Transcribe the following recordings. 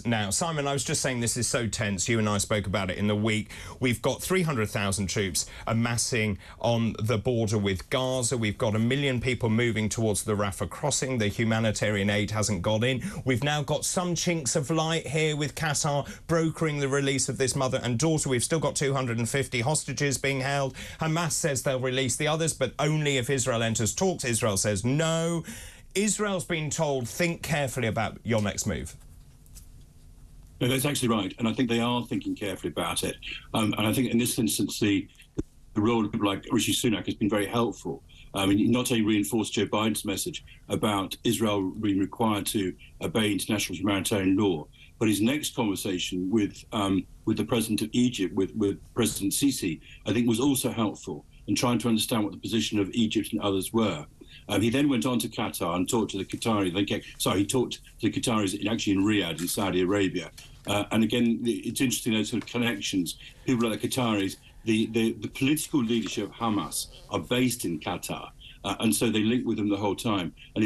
Now, Simon, I was just saying this is so tense. You and I spoke about it in the week. We've got 300,000 troops amassing on the border with Gaza. We've got 1 million people moving towards the Rafah crossing. The humanitarian aid hasn't got in. We've now got some chinks of light here with Qatar brokering the release of this mother and daughter. We've still got 250 hostages being held. Hamas says they'll release the others, but only if Israel enters talks. Israel says no. Israel's been told, think carefully about your next move. No, that's actually right, and I think they are thinking carefully about it. And I think in this instance, the role of people like Rishi Sunak has been very helpful. He not only reinforced Joe Biden's message about Israel being required to obey international humanitarian law, but his next conversation with the president of Egypt, with President Sisi, I think was also helpful in trying to understand what the position of Egypt and others were. He then went on to Qatar and talked to the Qataris. He talked to the Qataris actually in Riyadh in Saudi Arabia. And again, it's interesting, those sort of connections. People like the Qataris, the political leadership of Hamas are based in Qatar. And so they link with them the whole time. And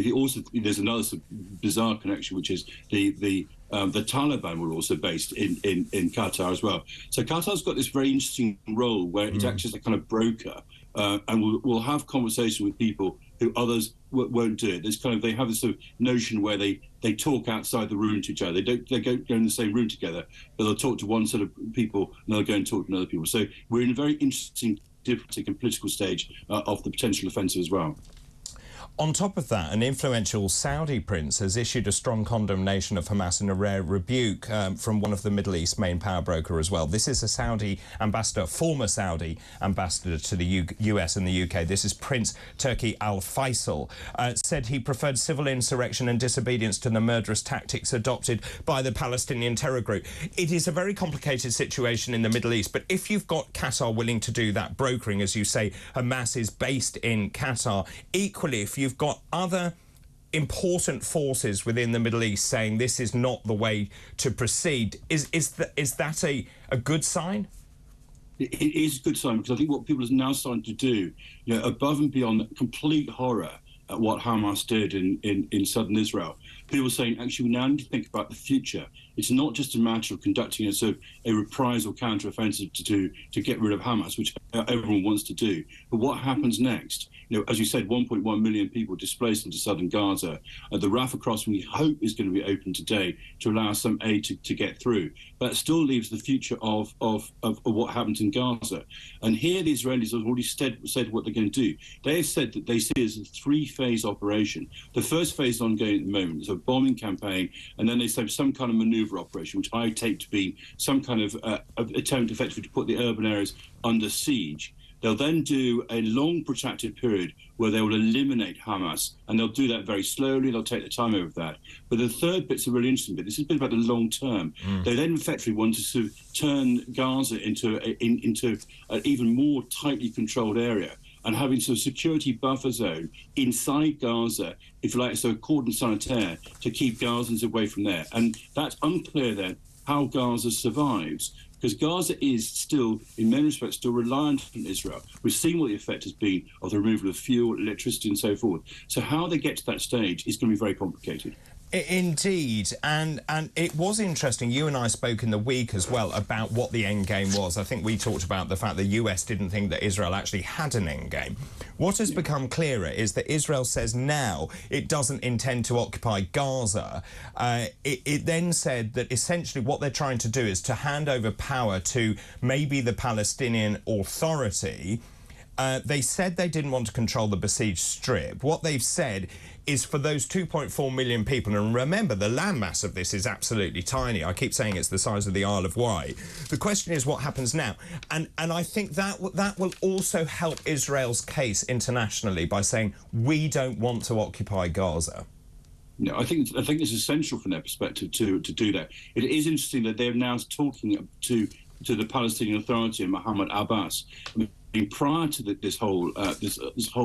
there's another sort of bizarre connection, which is the Taliban were also based in Qatar as well. So Qatar's got this very interesting role where it acts as a kind of broker, and will have conversation with people who others won't do it. They have this sort of notion where they talk outside the room to each other. They go in the same room together, but they'll talk to one set of people and they'll go and talk to other people. So we're in a very interesting diplomatic and political stage of the potential offensive as well. On top of that, an influential Saudi prince has issued a strong condemnation of Hamas in a rare rebuke from one of the Middle East main power broker as well. This is a Saudi ambassador, former Saudi ambassador to the US and the UK. This is Prince Turki Al Faisal. Said he preferred civil insurrection and disobedience to the murderous tactics adopted by the Palestinian terror group. It is a very complicated situation in the Middle East, but if you've got Qatar willing to do that brokering, as you say, Hamas is based in Qatar. Equally, if you've got other important forces within the Middle East saying this is not the way to proceed, is that a good sign? It is a good sign, because I think what people are now starting to do, above and beyond complete horror at what Hamas did in southern Israel, people are saying, actually, we now need to think about the future. It's not just a matter of conducting a reprisal counter-offensive to get rid of Hamas, which everyone wants to do, but what happens next? As you said, 1.1 million people displaced into southern Gaza. The Rafah crossing, we hope, is going to be open today to allow some aid to get through. But it still leaves the future of what happens in Gaza. And here the Israelis have already said what they're going to do. They have said that they see it as a three-phase operation. The first phase is ongoing at the moment. It's a bombing campaign, and then they say some kind of maneuver operation, which I take to be some kind of attempt effectively to put the urban areas under siege. They'll then do a long protracted period where they will eliminate Hamas, and they'll do that very slowly. They'll take the time over that. But the third bit's a really interesting bit. This is a bit about the long term. They then effectively want to sort of turn Gaza into an even more tightly controlled area, and having some security buffer zone inside Gaza, if you like, so a cordon sanitaire to keep Gazans away from there. And that's unclear then how Gaza survives, because Gaza is still, in many respects, still reliant on Israel. We've seen what the effect has been of the removal of fuel, electricity, and so forth. So how they get to that stage is going to be very complicated. Indeed, and it was interesting. You and I spoke in the week as well about what the end game was. I think we talked about the fact the US didn't think that Israel actually had an end game. What has become clearer is that Israel says now it doesn't intend to occupy Gaza. It then said that essentially what they're trying to do is to hand over power to maybe the Palestinian Authority. They said they didn't want to control the besieged strip. What they've said is for those 2.4 million people, and remember, the landmass of this is absolutely tiny. I keep saying it's the size of the Isle of Wight. The question is what happens now. And I think that will also help Israel's case internationally by saying, we don't want to occupy Gaza. No, I think it's essential from their perspective to do that. It is interesting that they're now talking to the Palestinian Authority and Mahmoud Abbas. Prior to this whole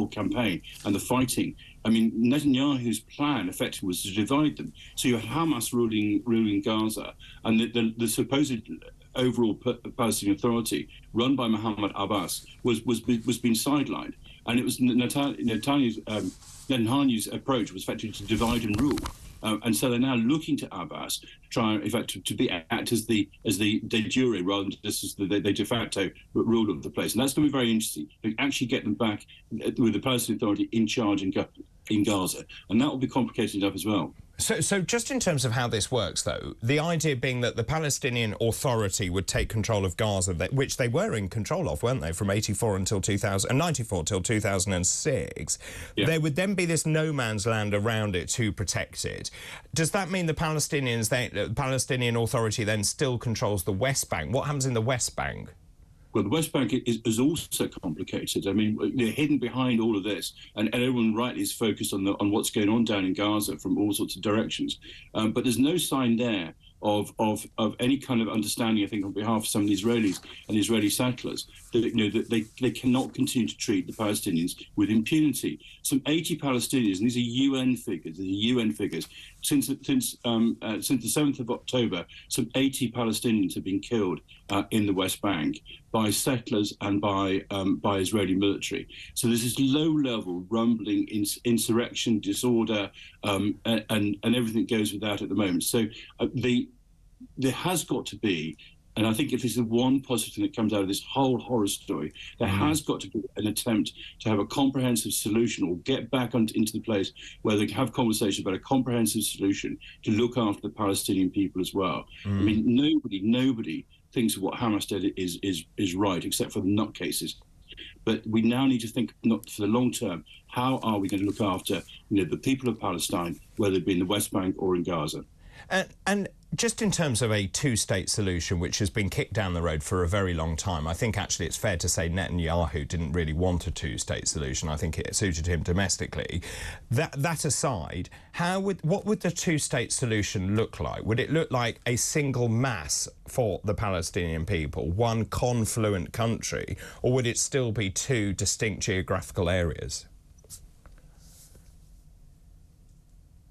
campaign and the fighting, I mean, Netanyahu's plan effectively was to divide them. So you had Hamas ruling Gaza, and the supposed overall Palestinian Authority, run by Mahmoud Abbas, was being sidelined, and it was Netanyahu's approach was effectively to divide and rule. And so they're now looking to Abbas to try, in fact, to act as the de jure rather than just as the de facto ruler of the place. And that's going to be very interesting. To actually get them back with the Palestinian Authority in charge in Gaza, and that will be complicated enough as well. So just in terms of how this works, though, the idea being that the Palestinian Authority would take control of Gaza, which they were in control of, weren't they, from 94 until 94 till 2006. Yeah. There would then be this no man's land around it to protect it. Does that mean the Palestinian Authority then still controls the West Bank? What happens in the West Bank? Well, the West Bank is also complicated. I mean, they're hidden behind all of this, and everyone rightly is focused on what's going on down in Gaza from all sorts of directions. But there's no sign there of any kind of understanding, I think, on behalf of some of the Israelis and Israeli settlers that they cannot continue to treat the Palestinians with impunity. Some 80 Palestinians, and these are UN figures, since the 7th of October, some 80 Palestinians have been killed in the West Bank by settlers and by Israeli military. So there's this low-level rumbling insurrection, disorder, and everything that goes with that at the moment. So there has got to be, and I think if it's the one positive thing that comes out of this whole horror story, there has got to be an attempt to have a comprehensive solution, or get back into the place where they have conversations about a comprehensive solution to look after the Palestinian people as well. I mean, nobody thinks what Hamas did is right, except for the nutcases. But we now need to think, not for the long term, how are we going to look after the people of Palestine, whether it be in the West Bank or in Gaza? And just in terms of a two-state solution, which has been kicked down the road for a very long time, I think actually it's fair to say Netanyahu didn't really want a two-state solution. I think it suited him domestically. That aside, what would the two-state solution look like? Would it look like a single mass for the Palestinian people, one confluent country, or would it still be two distinct geographical areas?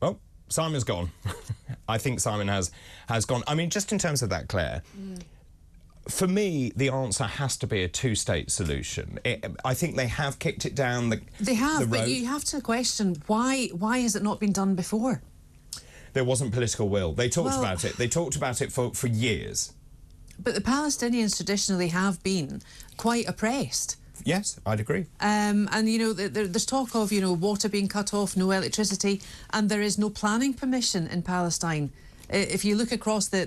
Oh, Simon's gone. I think Simon has gone. I mean, just in terms of that, Claire, for me, the answer has to be a two-state solution. I think they have kicked it down the road. But you have to question why has it not been done before? There wasn't political will. They talked about it. They talked about it for years. But the Palestinians traditionally have been quite oppressed. Yes, I'd agree. And, there's talk of, water being cut off, no electricity, and there is no planning permission in Palestine. If you look across the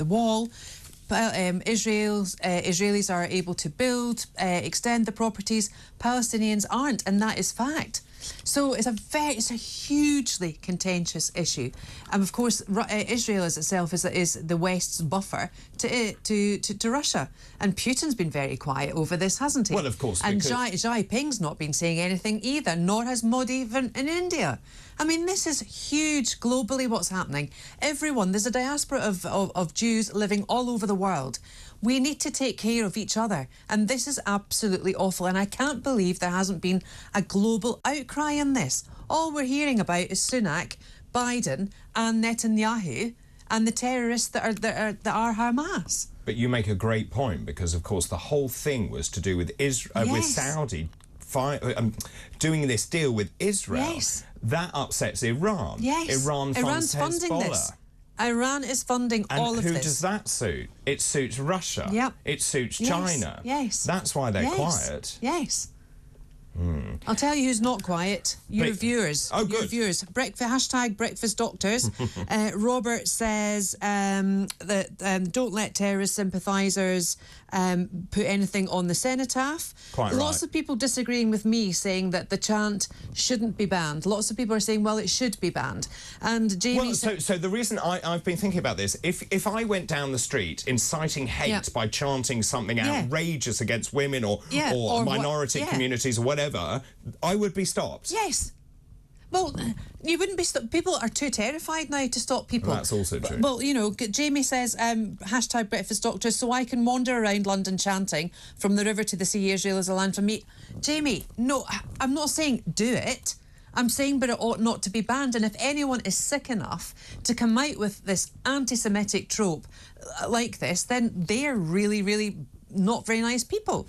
wall, Israelis are able to build, extend the properties. Palestinians aren't, and that is fact. So it's a hugely contentious issue, and of course Israel as itself is the West's buffer to Russia, and Putin's been very quiet over this, hasn't he? Well, of course. And Xi Jinping's not been saying anything either, nor has Modi even in India. I mean, this is huge globally what's happening. There's a diaspora of Jews living all over the world. We need to take care of each other, and this is absolutely awful, and I can't believe there hasn't been a global outcry on this. All we're hearing about is Sunak, Biden and Netanyahu and the terrorists that are Hamas. But you make a great point, because of course the whole thing was to do with with Saudi doing this deal with Israel. Yes. That upsets Iran. Yes. Iran's funding Hezbollah. this. Iran is funding all of this. And who does that suit? It suits Russia. Yep. It suits China. Yes. That's why they're quiet. Yes. I'll tell you who's not quiet. Your viewers. Oh, good. Your viewers. Hashtag breakfast doctors. Robert says that don't let terrorist sympathisers put anything on the cenotaph. Quite right. Lots of people disagreeing with me, saying that the chant shouldn't be banned. Lots of people are saying, well, it should be banned. And Jamie... Well, so the reason I've been thinking about this, if I went down the street inciting hate by chanting something outrageous against women or minority communities or whatever, I would be stopped. Yes. Well, you wouldn't be stopped. People are too terrified now to stop people. Well, that's also true. Well, Jamie says, hashtag breakfast doctors, so I can wander around London chanting from the river to the sea, Israel is a land for me. Jamie, no, I'm not saying do it. I'm saying, but it ought not to be banned. And if anyone is sick enough to come out with this anti-Semitic trope like this, then they're really, really not very nice people.